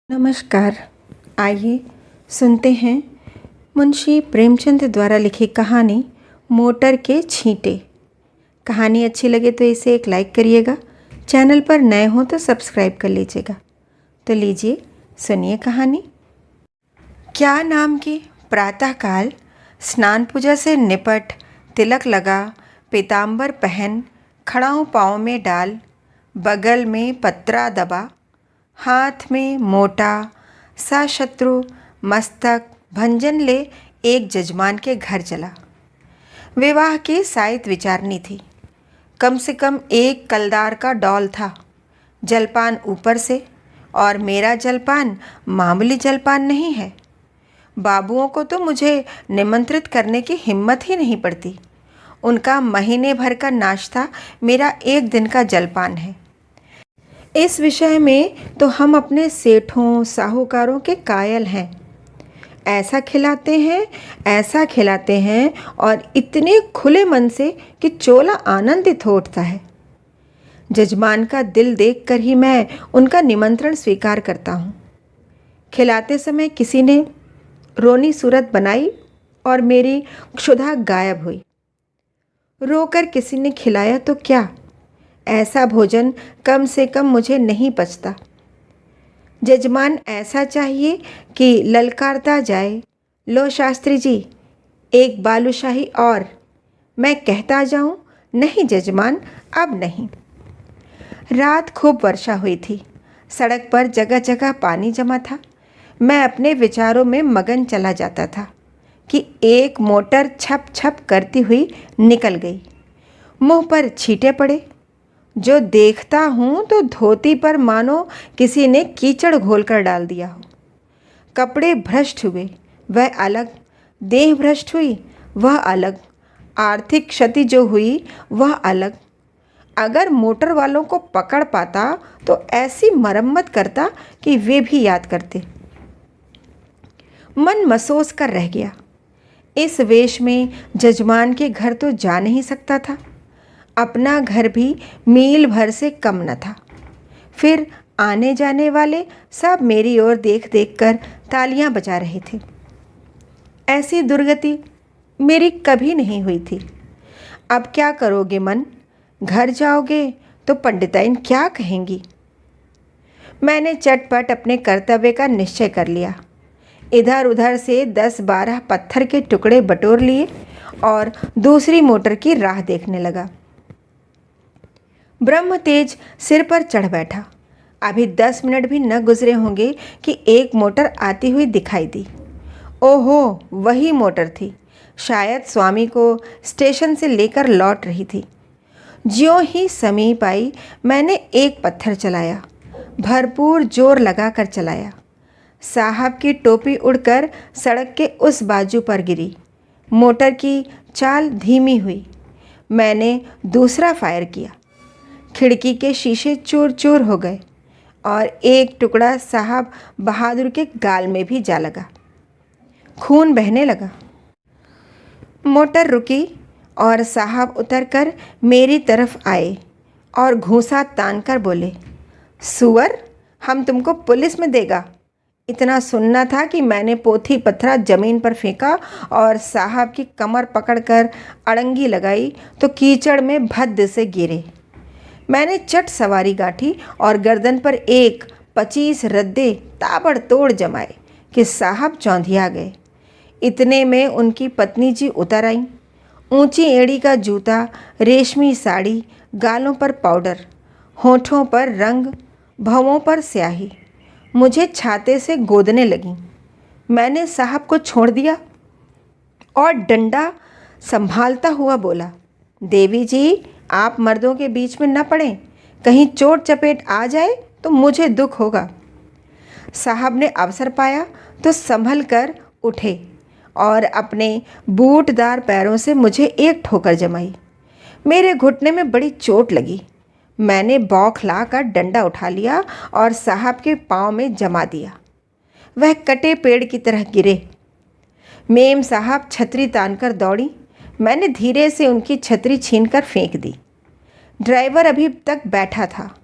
नमस्कार। आइए सुनते हैं मुंशी प्रेमचंद द्वारा लिखी कहानी मोटर के छींटे। कहानी अच्छी लगे तो इसे एक लाइक करिएगा। चैनल पर नए हो तो सब्सक्राइब कर लीजिएगा। तो लीजिए सुनिए कहानी। क्या नाम की प्रातःकाल स्नान पूजा से निपट, तिलक लगा, पीताम्बर पहन, खड़ाऊँ पाँव में डाल, बगल में पत्रा दबा, हाथ में मोटा सा शत्रु मस्तक भंजन ले एक जजमान के घर चला। विवाह की साइत विचारनी थी। कम से कम एक कलदार का डौल था। जलपान ऊपर से, और मेरा जलपान मामूली जलपान नहीं है। बाबुओं को तो मुझे निमंत्रित करने की हिम्मत ही नहीं पड़ती। उनका महीने भर का नाश्ता मेरा एक दिन का जलपान है। इस विषय में तो हम अपने सेठों साहूकारों के कायल हैं। ऐसा खिलाते हैं और इतने खुले मन से कि चोला आनंदित हो उठता है। जजमान का दिल देखकर ही मैं उनका निमंत्रण स्वीकार करता हूँ। खिलाते समय किसी ने रोनी सूरत बनाई और मेरी क्षुधा गायब हुई। रोकर किसी ने खिलाया तो क्या, ऐसा भोजन कम से कम मुझे नहीं पचता। जजमान ऐसा चाहिए कि ललकारता जाए, लो शास्त्री जी एक बालूशाही और। मैं कहता जाऊं, नहीं जजमान अब नहीं। रात खूब वर्षा हुई थी। सड़क पर जगह जगह पानी जमा था। मैं अपने विचारों में मगन चला जाता था कि एक मोटर छप छप करती हुई निकल गई। मुंह पर छींटे पड़े। जो देखता हूँ तो धोती पर मानो किसी ने कीचड़ घोलकर डाल दिया हो। कपड़े भ्रष्ट हुए, वह अलग। देह भ्रष्ट हुई, वह अलग। आर्थिक क्षति जो हुई वह अलग। अगर मोटर वालों को पकड़ पाता तो ऐसी मरम्मत करता कि वे भी याद करते। मन मसोस कर रह गया। इस वेश में जजमान के घर तो जा नहीं सकता था। अपना घर भी मील भर से कम न था। फिर आने जाने वाले सब मेरी ओर देख देख कर तालियां बजा रहे थे। ऐसी दुर्गति मेरी कभी नहीं हुई थी। अब क्या करोगे मन? घर जाओगे तो पंडिताइन क्या कहेंगी? मैंने चटपट अपने कर्तव्य का निश्चय कर लिया। इधर उधर से 10-12 पत्थर के टुकड़े बटोर लिए और दूसरी मोटर की राह देखने लगा। ब्रह्म तेज सिर पर चढ़ बैठा। अभी 10 मिनट भी न गुजरे होंगे कि एक मोटर आती हुई दिखाई दी। ओहो, वही मोटर थी। शायद स्वामी को स्टेशन से लेकर लौट रही थी। ज्यों ही समीप आई, मैंने एक पत्थर चलाया। भरपूर जोर लगाकर चलाया। साहब की टोपी उड़कर सड़क के उस बाजू पर गिरी। मोटर की चाल धीमी हुई। मैंने दूसरा फायर किया। खिड़की के शीशे चूर चूर हो गए और एक टुकड़ा साहब बहादुर के गाल में भी जा लगा। खून बहने लगा। मोटर रुकी और साहब उतरकर मेरी तरफ आए और घूंसा तानकर बोले, सुअर, हम तुमको पुलिस में देगा। इतना सुनना था कि मैंने पोथी पत्थरा जमीन पर फेंका और साहब की कमर पकड़कर अड़ंगी लगाई तो कीचड़ में भद्द से गिरे। मैंने चट सवारी गांठी और गर्दन पर 25 रद्दे ताबड़तोड़ जमाए कि साहब चौंधिया गए। इतने में उनकी पत्नी जी उतर आईं। ऊंची एड़ी का जूता, रेशमी साड़ी, गालों पर पाउडर, होठों पर रंग, भवों पर स्याही, मुझे छाते से गोदने लगीं। मैंने साहब को छोड़ दिया और डंडा संभालता हुआ बोला, देवी जी आप मर्दों के बीच में न पड़ें। कहीं चोट चपेट आ जाए तो मुझे दुख होगा। साहब ने अवसर पाया तो संभल कर उठे और अपने बूटदार पैरों से मुझे एक ठोकर जमाई। मेरे घुटने में बड़ी चोट लगी। मैंने बौखला कर डंडा उठा लिया और साहब के पाँव में जमा दिया। वह कटे पेड़ की तरह गिरे। मेम साहब छतरी तानकर दौड़ी। मैंने धीरे से उनकी छतरी छीनकर फेंक दी। ड्राइवर अभी तक बैठा था।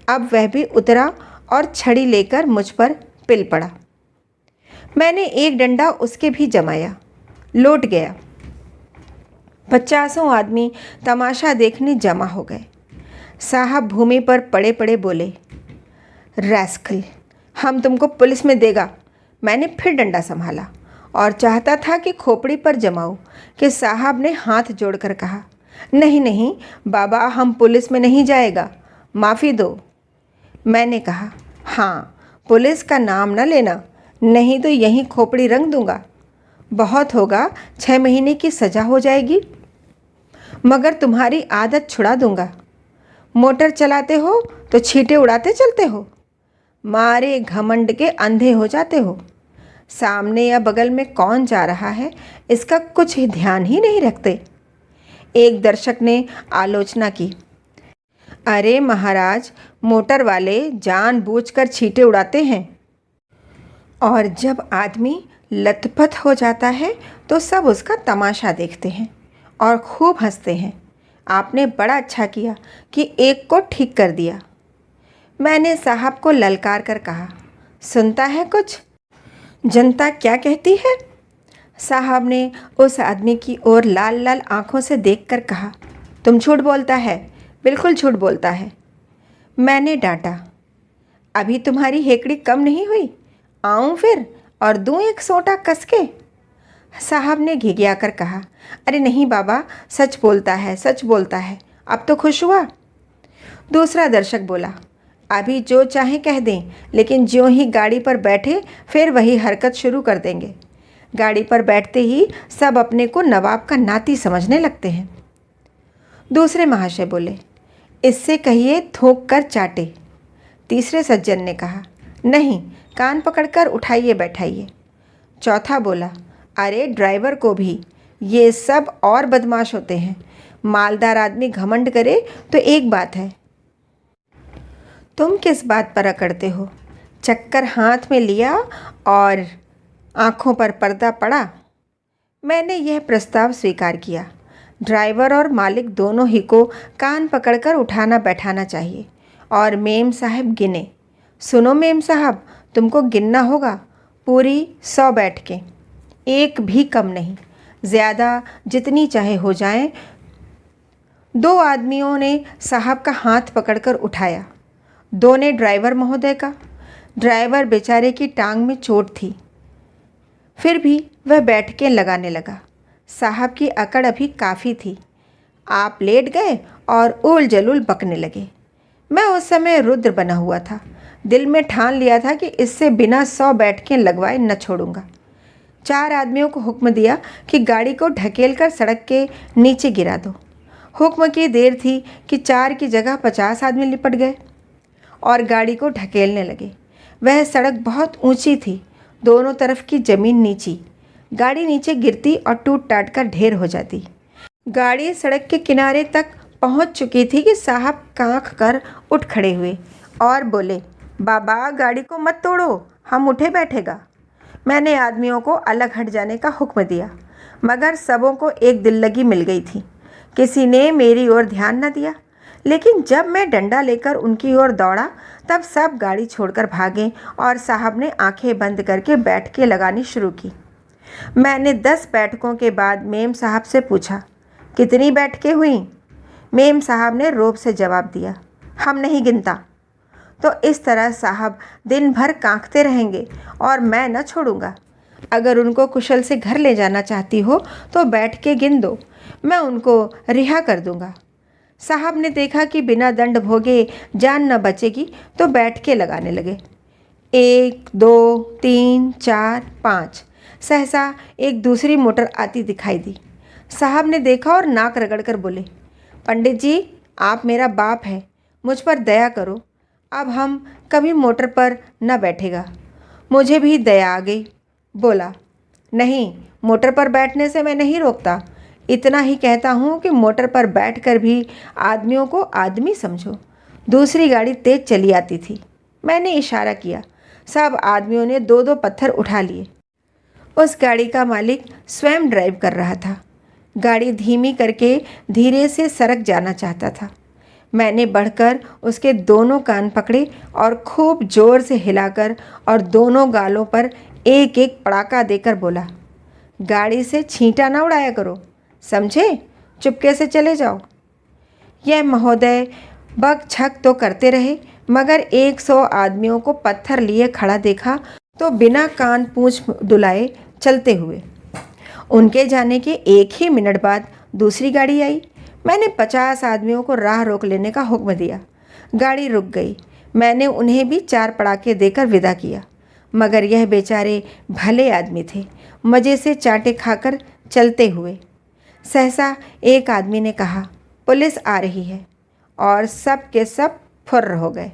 अब वह भी उतरा और छड़ी लेकर मुझ पर पिल पड़ा। मैंने एक डंडा उसके भी जमाया, लौट गया। 50 आदमी तमाशा देखने जमा हो गए। साहब भूमि पर पड़े पड़े बोले, रैस्कल, हम तुमको पुलिस में देगा। मैंने फिर डंडा संभाला और चाहता था कि खोपड़ी पर जमाऊं कि साहब ने हाथ जोड़कर कहा, नहीं नहीं बाबा, हम पुलिस में नहीं जाएगा, माफ़ी दो। मैंने कहा, हाँ, पुलिस का नाम न लेना, नहीं तो यहीं खोपड़ी रंग दूंगा। बहुत होगा 6 महीने की सज़ा हो जाएगी, मगर तुम्हारी आदत छुड़ा दूंगा। मोटर चलाते हो तो छींटे उड़ाते चलते हो, मारे घमंड के अंधे हो जाते हो। सामने या बगल में कौन जा रहा है इसका कुछ ध्यान ही नहीं रखते। एक दर्शक ने आलोचना की, अरे महाराज, मोटर वाले जानबूझकर छींटे उड़ाते हैं, और जब आदमी लथपथ हो जाता है तो सब उसका तमाशा देखते हैं और खूब हंसते हैं। आपने बड़ा अच्छा किया कि एक को ठीक कर दिया। मैंने साहब को ललकार कर कहा, सुनता है कुछ, जनता क्या कहती है? साहब ने उस आदमी की ओर लाल लाल आंखों से देखकर कहा, तुम झूठ बोलता है, बिल्कुल झूठ बोलता है। मैंने डांटा, अभी तुम्हारी हेकड़ी कम नहीं हुई, आऊँ फिर और दूँ एक सोटा कस के? साहब ने घिघिया कर कहा, अरे नहीं बाबा, सच बोलता है, सच बोलता है, अब तो खुश हुआ। दूसरा दर्शक बोला, अभी जो चाहे कह दें, लेकिन ज्यों ही गाड़ी पर बैठे फिर वही हरकत शुरू कर देंगे। गाड़ी पर बैठते ही सब अपने को नवाब का नाती समझने लगते हैं। दूसरे महाशय बोले, इससे कहिए थूक कर चाटे। तीसरे सज्जन ने कहा, नहीं, कान पकड़कर उठाइए बैठाइए। चौथा बोला, अरे ड्राइवर को भी, ये सब और बदमाश होते हैं। मालदार आदमी घमंड करे तो एक बात है, तुम किस बात पर अकड़ते हो? चक्कर हाथ में लिया और आँखों पर पर्दा पड़ा। मैंने यह प्रस्ताव स्वीकार किया। ड्राइवर और मालिक दोनों ही को कान पकड़कर उठाना बैठाना चाहिए। और मेम साहब गिने। सुनो मेम साहब, तुमको गिनना होगा, पूरी 100 बैठकें, एक भी कम नहीं, ज़्यादा जितनी चाहे हो जाएं। 2 आदमियों ने साहब का हाथ पकड़कर उठाया, 2 ने ड्राइवर महोदय का। ड्राइवर बेचारे की टांग में चोट थी, फिर भी वह बैठकें लगाने लगा। साहब की अकड़ अभी काफ़ी थी। आप लेट गए और उल जलूल बकने लगे। मैं उस समय रुद्र बना हुआ था। दिल में ठान लिया था कि इससे बिना 100 बैठकें लगवाए न छोड़ूंगा। 4 आदमियों को हुक्म दिया कि गाड़ी को ढकेल कर सड़क के नीचे गिरा दो। हुक्म की देर थी कि 4 की जगह 50 आदमी लिपट गए और गाड़ी को ढकेलने लगे। वह सड़क बहुत ऊंची थी, दोनों तरफ की ज़मीन नीची। गाड़ी नीचे गिरती और टूट टाट कर ढेर हो जाती। गाड़ी सड़क के किनारे तक पहुंच चुकी थी कि साहब कांख कर उठ खड़े हुए और बोले, बाबा गाड़ी को मत तोड़ो, हम उठे बैठेगा। मैंने आदमियों को अलग हट जाने का हुक्म दिया, मगर सबों को एक दिल लगी मिल गई थी। किसी ने मेरी ओर ध्यान न दिया, लेकिन जब मैं डंडा लेकर उनकी ओर दौड़ा तब सब गाड़ी छोड़कर भागे और साहब ने आंखें बंद करके बैठकें लगानी शुरू की। मैंने 10 बैठकों के बाद मेम साहब से पूछा, कितनी बैठकें हुई? मेम साहब ने रोब से जवाब दिया, हम नहीं गिनता। तो इस तरह साहब दिन भर कांखते रहेंगे और मैं न छोड़ूंगा। अगर उनको कुशल से घर ले जाना चाहती हो तो बैठ के गिन दो, मैं उनको रिहा कर दूंगा। साहब ने देखा कि बिना दंड भोगे जान न बचेगी तो बैठ के लगाने लगे। 1, 2, 3, 4, 5। सहसा एक दूसरी मोटर आती दिखाई दी। साहब ने देखा और नाक रगड़कर बोले, पंडित जी, आप मेरा बाप है, मुझ पर दया करो, अब हम कभी मोटर पर न बैठेगा। मुझे भी दया आ गई। बोला, नहीं, मोटर पर बैठने से मैं नहीं रोकता, इतना ही कहता हूँ कि मोटर पर बैठकर भी आदमियों को आदमी समझो। दूसरी गाड़ी तेज़ चली आती थी। मैंने इशारा किया। सब आदमियों ने 2-2 पत्थर उठा लिए। उस गाड़ी का मालिक स्वयं ड्राइव कर रहा था। गाड़ी धीमी करके धीरे से सरक जाना चाहता था। मैंने बढ़कर उसके दोनों कान पकड़े और खूब जोर से हिलाकर और दोनों गालों पर एक एक पड़ाका देकर बोला, गाड़ी से छींटा ना उड़ाया करो, समझे? चुपके से चले जाओ। यह महोदय बक झक तो करते रहे, मगर 100 आदमियों को पत्थर लिए खड़ा देखा तो बिना कान पूंछ डुलाए चलते हुए। उनके जाने के 1 ही मिनट बाद दूसरी गाड़ी आई। मैंने 50 आदमियों को राह रोक लेने का हुक्म दिया। गाड़ी रुक गई। मैंने उन्हें भी 4 पड़ाके देकर विदा किया, मगर यह बेचारे भले आदमी थे, मज़े से चाटे खाकर चलते हुए। सहसा एक आदमी ने कहा, पुलिस आ रही है, और सब के सब फुर्र हो गए।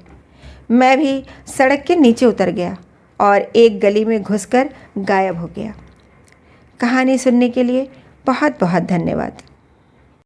मैं भी सड़क के नीचे उतर गया और एक गली में घुसकर गायब हो गया। कहानी सुनने के लिए बहुत बहुत धन्यवाद।